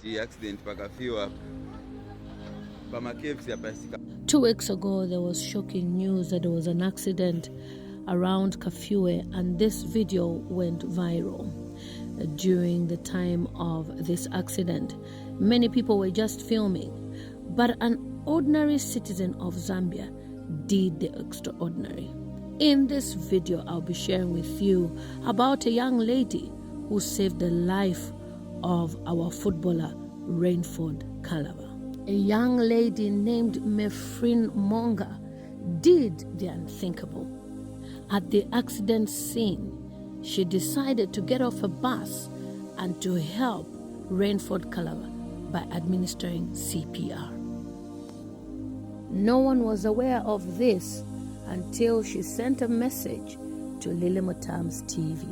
accident pakafiwa pama caves yapasika. 2 weeks ago, there was shocking news that there was an accident around Kafue, and this video went viral. During the time of this accident, many people were just filming, but an ordinary citizen of Zambia did the extraordinary. In this video, I'll be sharing with you about a young lady who saved the life of our footballer, Rainford Kalaba. A young lady named Mephrine Moonga did the unthinkable. At the accident scene, she decided to get off a bus and to help Rainford Kalaba by administering CPR. No one was aware of this until she sent a message to Lily Mutam's TV.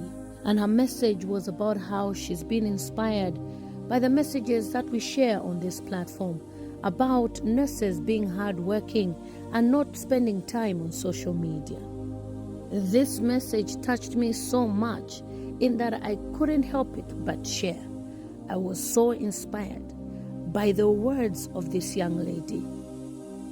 And her message was about how she's been inspired by the messages that we share on this platform about nurses being hardworking and not spending time on social media. This message touched me so much in that I couldn't help it but share. I was so inspired by the words of this young lady.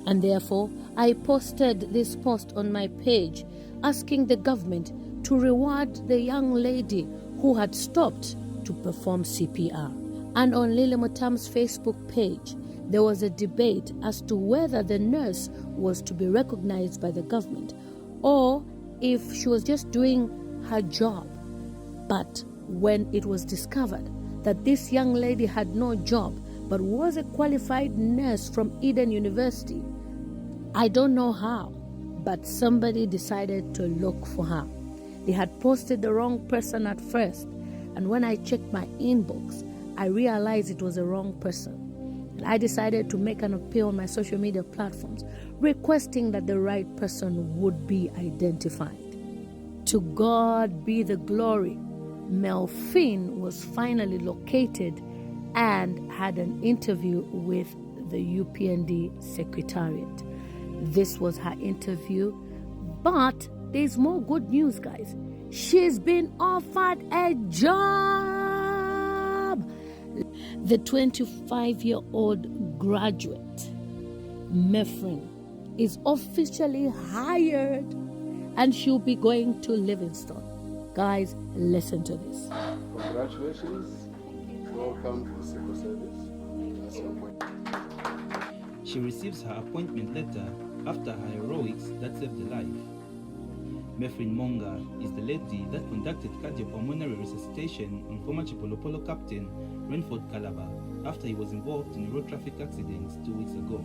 And therefore, I posted this post on my page asking the government to reward the young lady who had stopped to perform CPR. And on Lily Mutam's Facebook page, there was a debate as to whether the nurse was to be recognized by the government or if she was just doing her job. But when it was discovered that this young lady had no job but was a qualified nurse from Eden University, I don't know how, but somebody decided to look for her. They had posted the wrong person at first, and when I checked my inbox, I realized it was the wrong person. And I decided to make an appeal on my social media platforms, requesting that the right person would be identified. To God be the glory. Mephrine was finally located and had an interview with the UPND Secretariat. This was her interview, but there's more good news, guys. She's been offered a job. The 25-year-old graduate, Mephrine, is officially hired and she'll be going to Livingstone. Guys, listen to this. Congratulations. Welcome to the civil service. That's your point. She receives her appointment letter after her heroics that saved a life. Mephrine Moonga is the lady that conducted cardiopulmonary resuscitation on former Chipolopolo captain Rainford Kalaba after he was involved in a road traffic accident 2 weeks ago.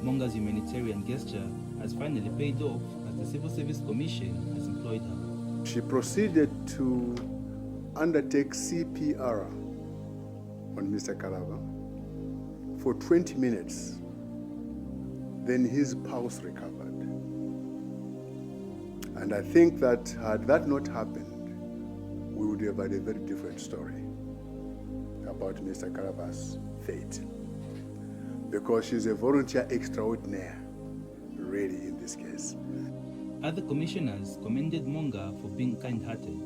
Moonga's humanitarian gesture has finally paid off as the Civil Service Commission has employed her. She proceeded to undertake CPR on Mr. Kalaba for 20 minutes. Then his pulse recovered. And I think that had that not happened, we would have had a very different story about Mr. Kalaba's fate. Because she's a volunteer extraordinaire, really, in this case. Other commissioners commended Moonga for being kind-hearted.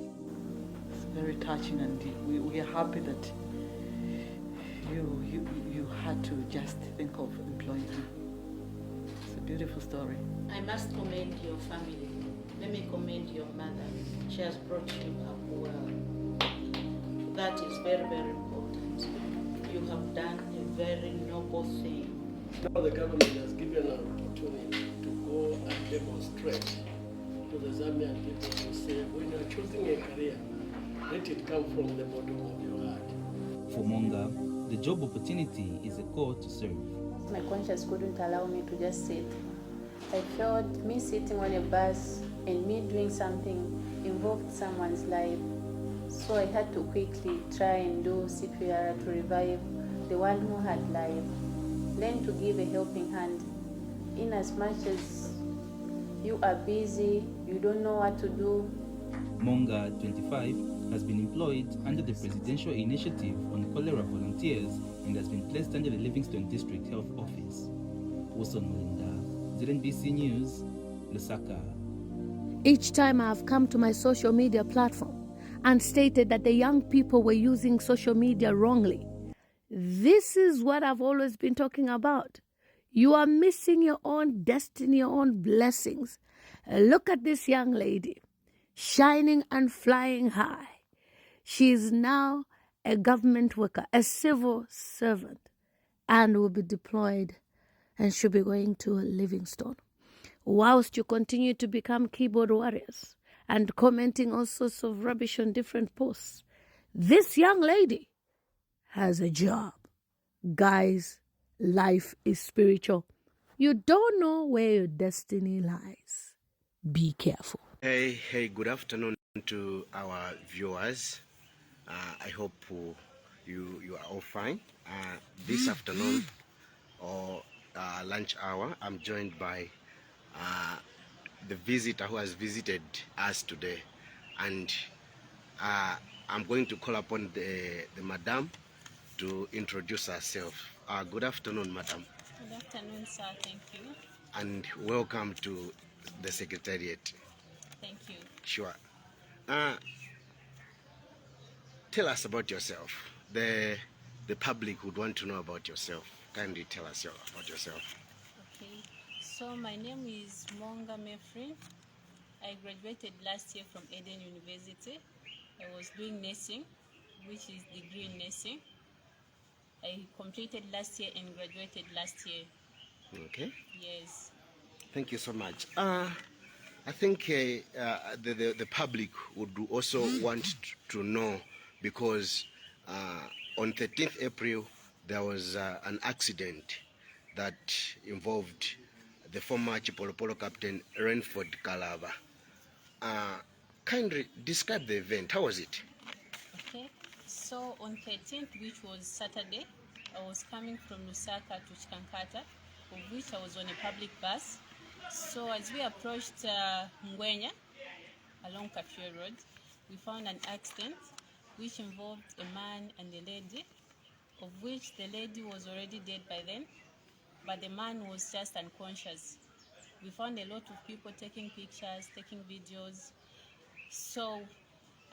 It's very touching, and we are happy that you had to just think of employing her. It's a beautiful story. I must commend your family. Let me commend your mother. She has brought you up well. That is very, very important. You have done a very noble thing. Now the government has given an opportunity to go and demonstrate to the Zambian people to say, when you are choosing a career, let it come from the bottom of your heart. For Moonga, the job opportunity is a call to serve. My conscience couldn't allow me to just sit. I felt me sitting on a bus and me doing something involved someone's life. So I had to quickly try and do CPR to revive the one who had life. Learn to give a helping hand. In as much as you are busy, you don't know what to do. Moonga, 25, has been employed under the Presidential Initiative on Cholera Volunteers and has been placed under the Livingstone District Health Office. Wilson Mulinda, ZNBC News, Lusaka. Each time I have come to my social media platform and stated that the young people were using social media wrongly, This is what I've always been talking about. You are missing your own destiny, your own blessings. Look at this young lady, shining and flying high. She is now a government worker, a civil servant, and will be deployed and should be going to Livingstone. Whilst you continue to become keyboard warriors and commenting all sorts of rubbish on different posts, this young lady has a job. Guys, life is spiritual. You don't know where your destiny lies. Be careful. Hey, good afternoon to our viewers. I hope you are all fine. This afternoon or lunch hour, I'm joined by the visitor who has visited us today, and I'm going to call upon the madam to introduce herself. Good afternoon, madam. Good afternoon, sir. Thank you. And welcome to the Secretariat. Thank you. Sure. Tell us about yourself. The public would want to know about yourself. Kindly tell us about yourself. Okay. So my name is Moonga Mephrine. I graduated last year from Eden University. I was doing nursing, which is degree in nursing. I completed last year and graduated last year. Okay. Yes. Thank you so much. I think the public would also want to know, because on 13th April there was an accident that involved the former Chipolopolo captain Rainford Kalaba. Kindly describe the event. How was it? Okay. So on 13th, which was Saturday, I was coming from Lusaka to Chikankata, of which I was on a public bus. So as we approached Ngwenya along Kafue Road, we found an accident which involved a man and a lady, of which the lady was already dead by then, but the man was just unconscious. We found a lot of people taking pictures, taking videos. So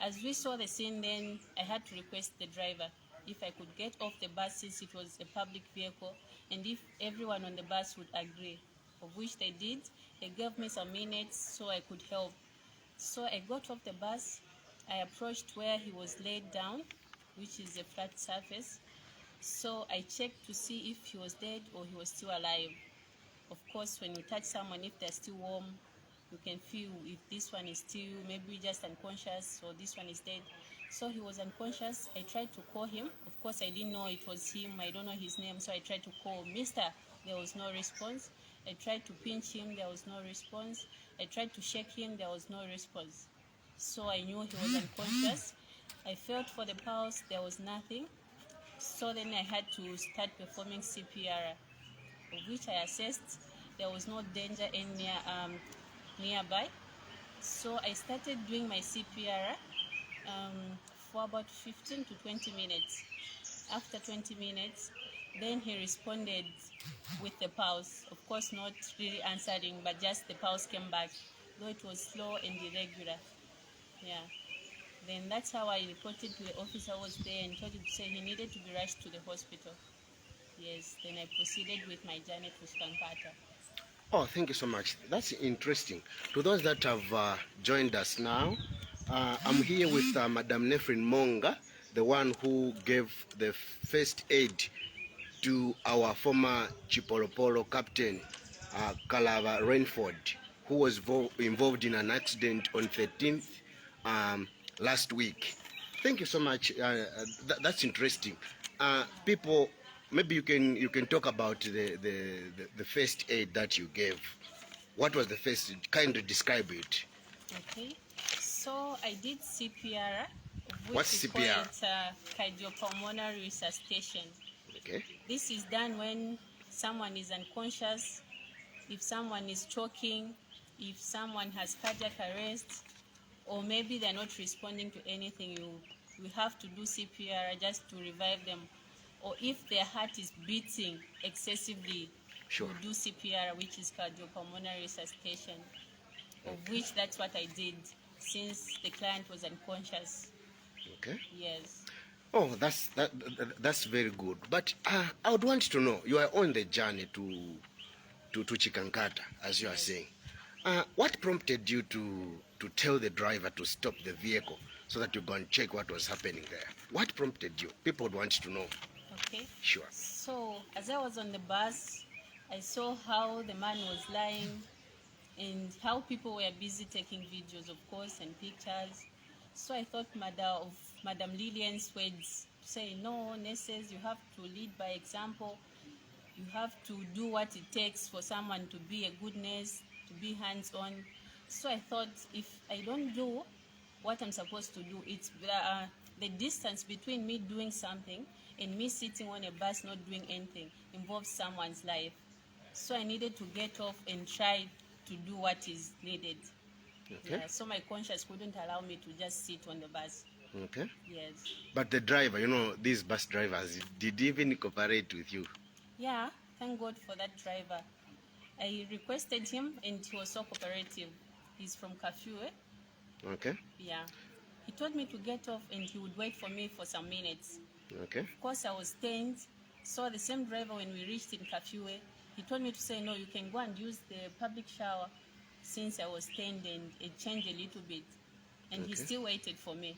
as we saw the scene, then I had to request the driver if I could get off the bus, since it was a public vehicle, and if everyone on the bus would agree, of which they did. They gave me some minutes so I could help. So I got off the bus. I approached where he was laid down, which is a flat surface. So I checked to see if he was dead or he was still alive. Of course, when you touch someone, if they're still warm, you can feel if this one is still maybe just unconscious or this one is dead. So he was unconscious. I tried to call him. Of course, I didn't know it was him. I don't know his name. So I tried to call Mr. There was no response. I tried to pinch him. There was no response. I tried to shake him. There was no response. So I knew he was unconscious. I felt for the pulse. There was nothing. So then I had to start performing CPR, of which I assessed there was no danger nearby. So I started doing my CPR for about 15 to 20 minutes. After 20 minutes, then he responded with the pulse. Of course, not really answering, but just the pulse came back, though it was slow and irregular. Yeah. Then that's how I reported to the officer who was there and told him to say he needed to be rushed to the hospital. Yes, then I proceeded with my journey to Skankata. Oh, thank you so much. That's interesting. To those that have joined us now, I'm here with Madam Mephrine Moonga, the one who gave the first aid to our former Chipolopolo captain, Kalaba Rainford, who was involved in an accident on 13th last week. Thank you so much. That's interesting. People, maybe you can talk about the first aid that you gave. What was the first aid? Kindly describe it. Okay, so I did CPR. What's CPR? We call it cardiopulmonary resuscitation. Okay. This is done when someone is unconscious, if someone is choking, if someone has cardiac arrest, or maybe they're not responding to anything. You have to do CPR just to revive them. Or if their heart is beating excessively, sure, you do CPR, which is cardiopulmonary resuscitation, of which that's what I did since the client was unconscious. Okay. Yes. Oh, that's very good. But I would want to know, you are on the journey to Chikankata, as you are saying. What prompted you to tell the driver to stop the vehicle so that you go and check what was happening there? What prompted you? People would want to know. Okay. Sure. So as I was on the bus, I saw how the man was lying and how people were busy taking videos, of course, and pictures. So I thought of Madam Lillian's words, say, no, nurses, you have to lead by example. You have to do what it takes for someone to be a good nurse, to be hands-on. So I thought, if I don't do what I'm supposed to do, it's the distance between me doing something and me sitting on a bus not doing anything involves someone's life. So I needed to get off and try to do what is needed. Okay. Yeah, so my conscience couldn't allow me to just sit on the bus. Okay. Yes. But the driver, you know, these bus drivers, did he even cooperate with you? Yeah, thank God for that driver. I requested him and he was so cooperative. He's from Kafue. Okay. Yeah. He told me to get off and he would wait for me for some minutes. Okay. Of course, I was tense. So the same driver, when we reached in Kafue, he told me to say, no, you can go and use the public shower, since I was tense and it changed a little bit. And he still waited for me.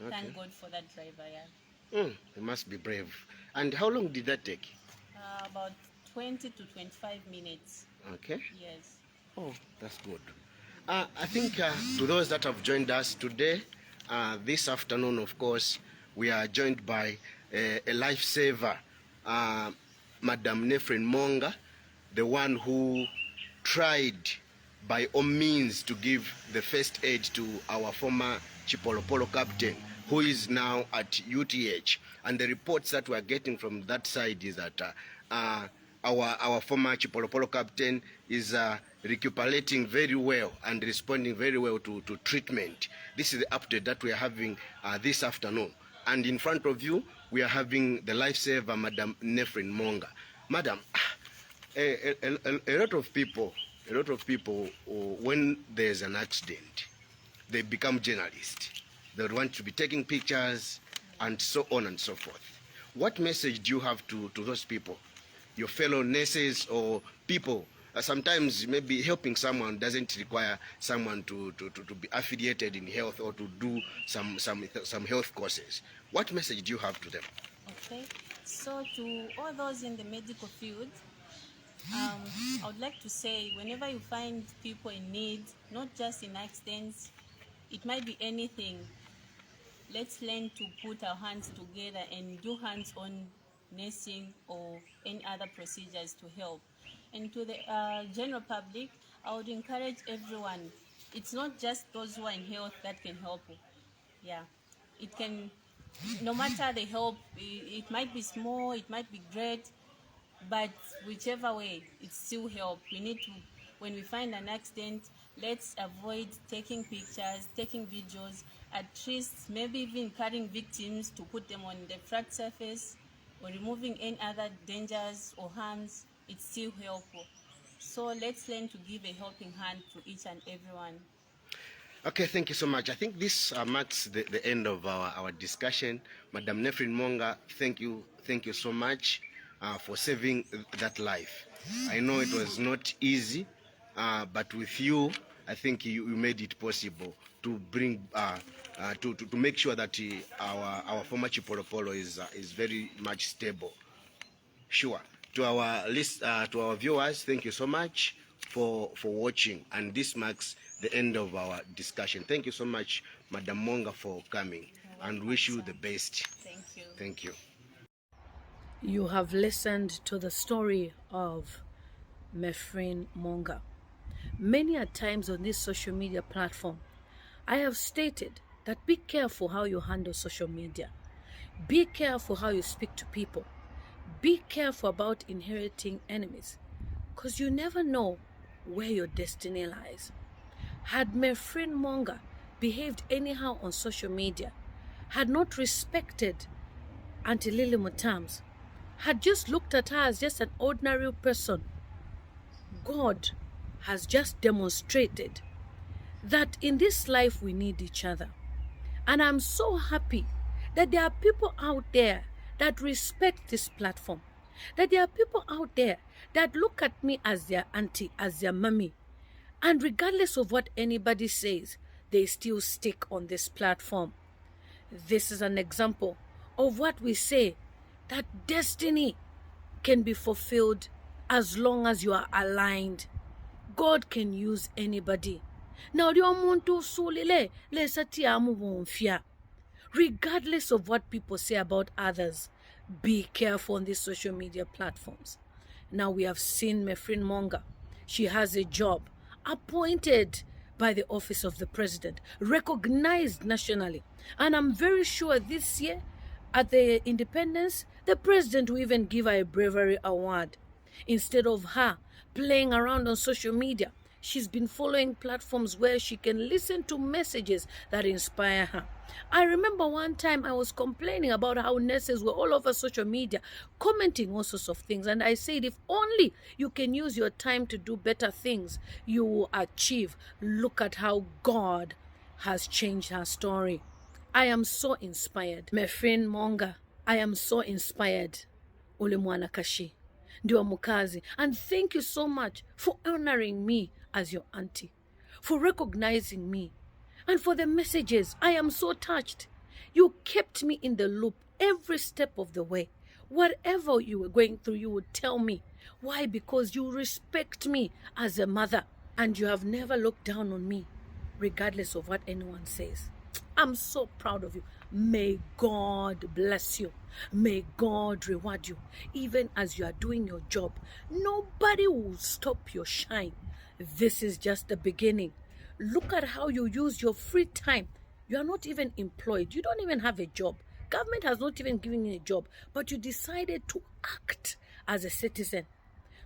Okay. Thank God for that driver, yeah. He must be brave. And how long did that take? About 20 to 25 minutes. Okay. Yes. Oh, that's good. I think to those that have joined us today, this afternoon, of course, we are joined by a lifesaver, Madam Mephrine Moonga, the one who tried by all means to give the first aid to our former Chipolopolo captain, who is now at UTH. And the reports that we are getting from that side is that our former Chipolopolo captain is recuperating very well and responding very well to treatment. This is the update that we are having this afternoon. And in front of you, we are having the lifesaver, Madam Mephrine Moonga. Madam, a lot of people, when there's an accident, they become journalists. They want to be taking pictures and so on and so forth. What message do you have to those people, your fellow nurses or people? Sometimes maybe helping someone doesn't require someone to be affiliated in health or to do some health courses. What message do you have to them? Okay, so to all those in the medical field, I would like to say, whenever you find people in need, not just in accidents, it might be anything, let's learn to put our hands together and do hands-on nursing or any other procedures to help. And to the general public, I would encourage everyone. It's not just those who are in health that can help. Yeah, it can, no matter the help, it might be small, it might be great, but whichever way, it's still help. We need to, when we find an accident, let's avoid taking pictures, taking videos, at least maybe even carrying victims to put them on the flat surface or removing any other dangers or harms. It's still helpful. So let's learn to give a helping hand to each and everyone. Okay, thank you so much. I think this marks the end of our discussion. Madam Mephrine Moonga, thank you so much for saving that life. I know it was not easy, but with you, I think you made it possible to bring to make sure that our former Chipolopolo is very much stable. Sure. To our viewers, thank you so much for watching, and this marks the end of our discussion. Thank you so much, Madam Moonga, for coming, and wish you the best. Thank you. Thank you. You have listened to the story of Mephrine Moonga. Many a times on this social media platform, I have stated that be careful how you handle social media. Be careful how you speak to people. Be careful about inheriting enemies, because you never know where your destiny lies. Had Mephrine Moonga behaved anyhow on social media, had not respected Auntie Lily Mutams, had just looked at her as just an ordinary person, God has just demonstrated that in this life we need each other. And I'm so happy that there are people out there that respect this platform, that there are people out there that look at me as their auntie, as their mommy, and regardless of what anybody says, they still stick on this platform. This is an example of what we say, that destiny can be fulfilled as long as you are aligned. God can use anybody. Now, regardless of what people say about others, be careful on these social media platforms. Now, we have seen Mephrine Moonga. She has a job appointed by the office of the president, recognized nationally. And I'm very sure this year at the independence, the president will even give her a bravery award. Instead of her playing around on social media, she's been following platforms where she can listen to messages that inspire her. I remember one time I was complaining about how nurses were all over social media commenting all sorts of things. And I said, if only you can use your time to do better things, you will achieve. Look at how God has changed her story. I am so inspired. Mephrine Moonga, I am so inspired. Ule mwana kashi. Ndiwa mukazi. And thank you so much for honoring me as your auntie, for recognizing me, and for the messages. I am so touched. You kept me in the loop every step of the way. Whatever you were going through, you would tell me. Why? Because you respect me as a mother, and you have never looked down on me, regardless of what anyone says. I'm so proud of you. May God bless you. May God reward you. Even as you are doing your job, nobody will stop your shine. This is just the beginning. Look at how you use your free time. You are not even employed. You don't even have a job. Government has not even given you a job, but you decided to act as a citizen.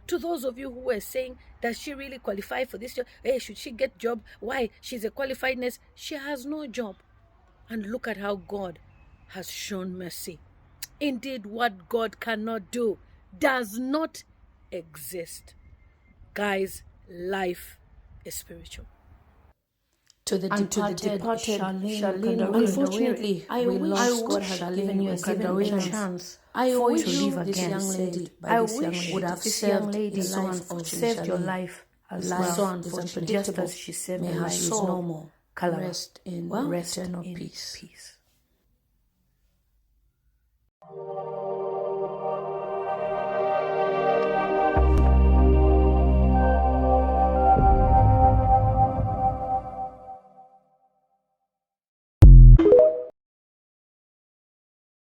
To those of you who were saying, does she really qualify for this job? Hey, should she get job? Why? She's a qualified nurse. She has no job. And look at how God has shown mercy. Indeed, what God cannot do does not exist. Guys, life is spiritual. To the departed Charlene, unfortunately, I wish God had given you a chance. I wish to live this again, young lady, would have saved your life as well. Just as she saved my life. May her soul rest in eternal peace.